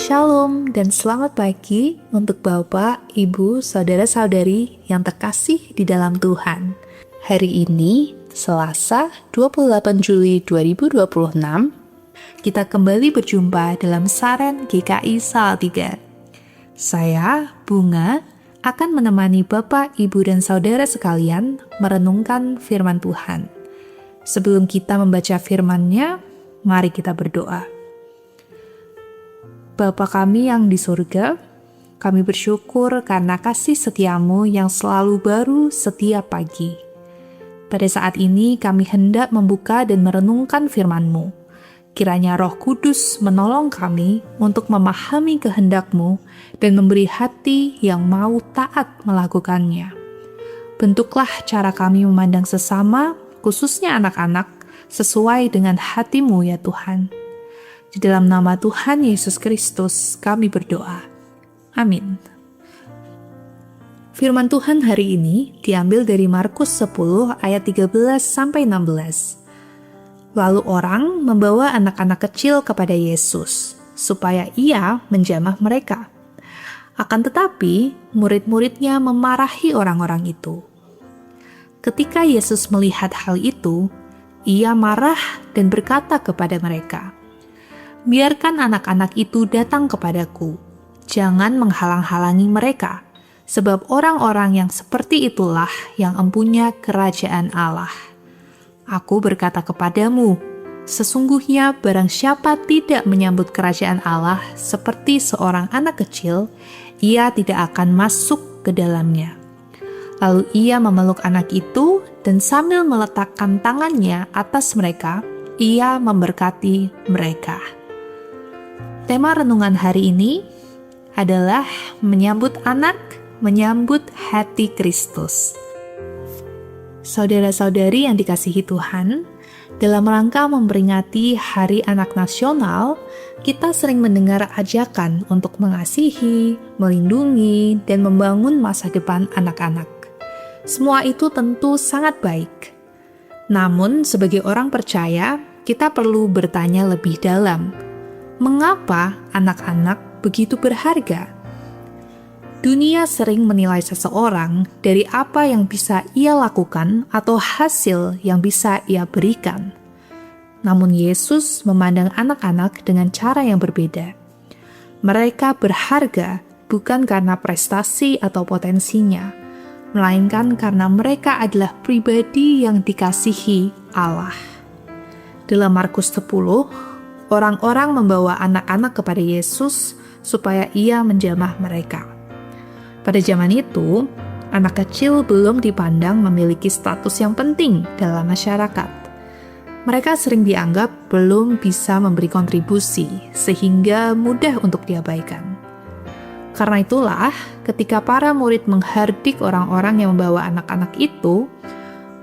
Shalom dan selamat pagi untuk Bapak, Ibu, Saudara-saudari yang terkasih di dalam Tuhan. Hari ini, Selasa 28 Juli 2026, kita kembali berjumpa dalam Saran GKI Salatiga. Saya, Bunga, akan menemani Bapak, Ibu, dan Saudara sekalian merenungkan firman Tuhan. Sebelum kita membaca firman-Nya, mari kita berdoa. Bapa kami yang di surga, kami bersyukur karena kasih setiamu yang selalu baru setiap pagi. Pada saat ini kami hendak membuka dan merenungkan firman-Mu. Kiranya Roh Kudus menolong kami untuk memahami kehendak-Mu dan memberi hati yang mau taat melakukannya. Bentuklah cara kami memandang sesama, khususnya anak-anak, sesuai dengan hati-Mu ya Tuhan. Di dalam nama Tuhan Yesus Kristus kami berdoa. Amin. Firman Tuhan hari ini diambil dari Markus 10 ayat 13-16. Lalu orang membawa anak-anak kecil kepada Yesus, supaya ia menjamah mereka. Akan tetapi, murid-muridnya memarahi orang-orang itu. Ketika Yesus melihat hal itu, ia marah dan berkata kepada mereka, "Biarkan anak-anak itu datang kepadaku. Jangan menghalang-halangi mereka, sebab orang-orang yang seperti itulah yang empunya kerajaan Allah. Aku berkata kepadamu, sesungguhnya barang siapa tidak menyambut kerajaan Allah seperti seorang anak kecil, ia tidak akan masuk ke dalamnya." Lalu ia memeluk anak itu dan sambil meletakkan tangannya atas mereka, ia memberkati mereka. Tema renungan hari ini adalah menyambut anak, menyambut hati Kristus. Saudara-saudari yang dikasihi Tuhan, dalam rangka memperingati Hari Anak Nasional, kita sering mendengar ajakan untuk mengasihi, melindungi, dan membangun masa depan anak-anak. Semua itu tentu sangat baik. Namun, sebagai orang percaya, kita perlu bertanya lebih dalam. Mengapa anak-anak begitu berharga? Dunia sering menilai seseorang dari apa yang bisa ia lakukan atau hasil yang bisa ia berikan. Namun Yesus memandang anak-anak dengan cara yang berbeda. Mereka berharga bukan karena prestasi atau potensinya, melainkan karena mereka adalah pribadi yang dikasihi Allah. Dalam Markus 10, orang-orang membawa anak-anak kepada Yesus supaya ia menjamah mereka. Pada zaman itu, anak kecil belum dipandang memiliki status yang penting dalam masyarakat. Mereka sering dianggap belum bisa memberi kontribusi, sehingga mudah untuk diabaikan. Karena itulah, ketika para murid menghardik orang-orang yang membawa anak-anak itu,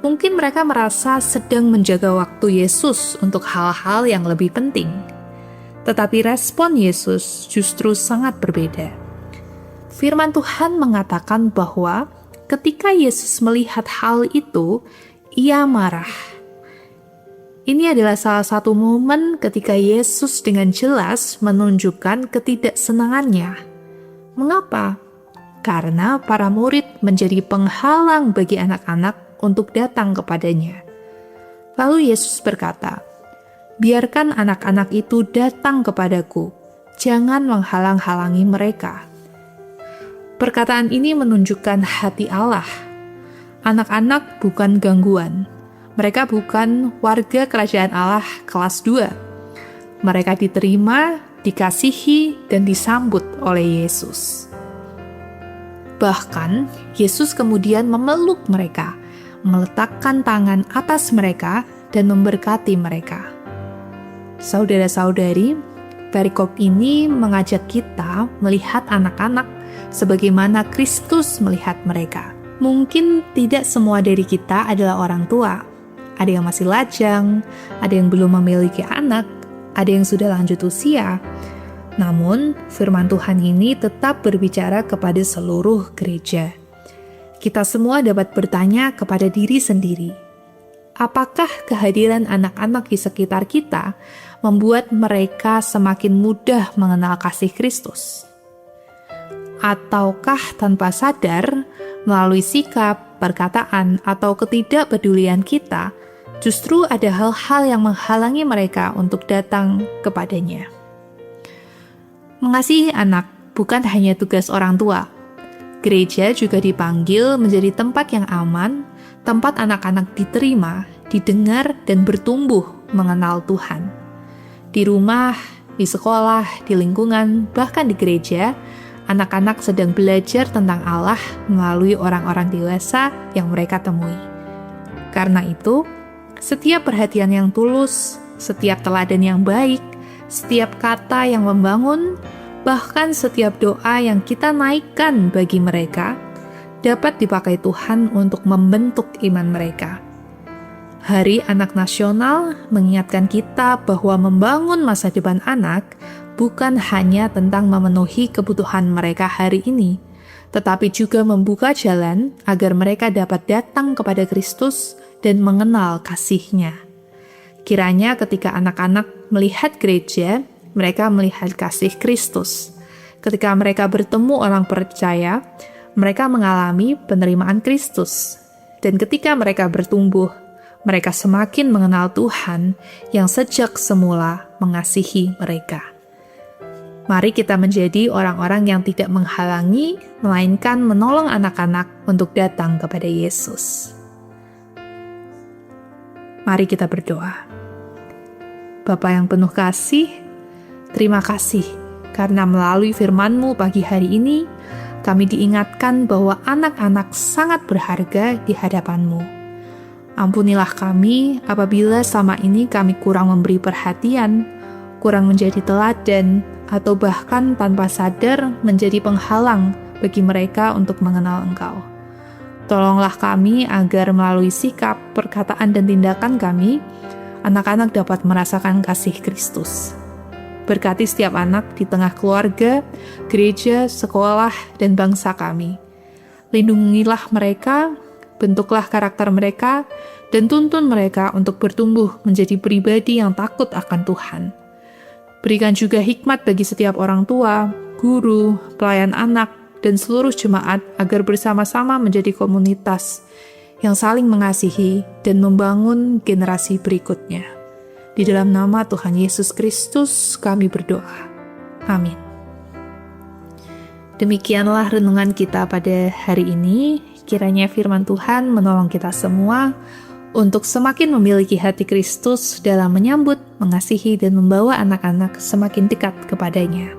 mungkin mereka merasa sedang menjaga waktu Yesus untuk hal-hal yang lebih penting. Tetapi respon Yesus justru sangat berbeda. Firman Tuhan mengatakan bahwa ketika Yesus melihat hal itu, ia marah. Ini adalah salah satu momen ketika Yesus dengan jelas menunjukkan ketidaksenangannya. Mengapa? Karena para murid menjadi penghalang bagi anak-anak untuk datang kepadanya. Lalu Yesus berkata, "Biarkan anak-anak itu datang kepadaku, jangan menghalang-halangi mereka." Perkataan ini menunjukkan hati Allah. Anak-anak bukan gangguan. Mereka bukan warga kerajaan Allah kelas 2. Mereka diterima, dikasihi, dan disambut oleh Yesus. Bahkan, Yesus kemudian memeluk mereka, meletakkan tangan atas mereka, dan memberkati mereka. Saudara-saudari, perikop ini mengajak kita melihat anak-anak sebagaimana Kristus melihat mereka. Mungkin tidak semua dari kita adalah orang tua. Ada yang masih lajang, ada yang belum memiliki anak, ada yang sudah lanjut usia. Namun, firman Tuhan ini tetap berbicara kepada seluruh gereja. Kita semua dapat bertanya kepada diri sendiri, apakah kehadiran anak-anak di sekitar kita membuat mereka semakin mudah mengenal kasih Kristus? Ataukah tanpa sadar, melalui sikap, perkataan, atau ketidakpedulian kita, justru ada hal-hal yang menghalangi mereka untuk datang kepadanya? Mengasihi anak bukan hanya tugas orang tua. Gereja juga dipanggil menjadi tempat yang aman, tempat anak-anak diterima, didengar, dan bertumbuh mengenal Tuhan. Di rumah, di sekolah, di lingkungan, bahkan di gereja, anak-anak sedang belajar tentang Allah melalui orang-orang dewasa yang mereka temui. Karena itu, setiap perhatian yang tulus, setiap teladan yang baik, setiap kata yang membangun, bahkan setiap doa yang kita naikkan bagi mereka, dapat dipakai Tuhan untuk membentuk iman mereka. Hari Anak Nasional mengingatkan kita bahwa membangun masa depan anak bukan hanya tentang memenuhi kebutuhan mereka hari ini, tetapi juga membuka jalan agar mereka dapat datang kepada Kristus dan mengenal kasih-Nya. Kiranya ketika anak-anak melihat gereja, mereka melihat kasih Kristus. Ketika mereka bertemu orang percaya, mereka mengalami penerimaan Kristus. Dan ketika mereka bertumbuh, mereka semakin mengenal Tuhan yang sejak semula mengasihi mereka. Mari kita menjadi orang-orang yang tidak menghalangi, melainkan menolong anak-anak untuk datang kepada Yesus. Mari kita berdoa. Bapa yang penuh kasih, terima kasih karena melalui firman-Mu pagi hari ini, kami diingatkan bahwa anak-anak sangat berharga di hadapan-Mu. Ampunilah kami apabila selama ini kami kurang memberi perhatian, kurang menjadi teladan, atau bahkan tanpa sadar menjadi penghalang bagi mereka untuk mengenal Engkau. Tolonglah kami agar melalui sikap, perkataan, dan tindakan kami, anak-anak dapat merasakan kasih Kristus. Berkati setiap anak di tengah keluarga, gereja, sekolah, dan bangsa kami. Lindungilah mereka, bentuklah karakter mereka, dan tuntun mereka untuk bertumbuh menjadi pribadi yang takut akan Tuhan. Berikan juga hikmat bagi setiap orang tua, guru, pelayan anak, dan seluruh jemaat agar bersama-sama menjadi komunitas yang saling mengasihi dan membangun generasi berikutnya. Di dalam nama Tuhan Yesus Kristus kami berdoa. Amin. Demikianlah renungan kita pada hari ini. Kiranya firman Tuhan menolong kita semua untuk semakin memiliki hati Kristus dalam menyambut, mengasihi, dan membawa anak-anak semakin dekat kepadanya.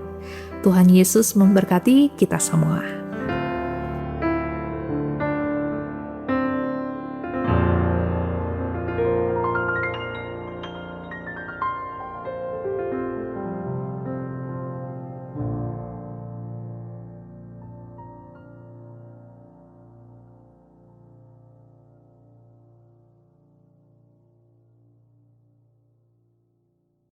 Tuhan Yesus memberkati kita semua.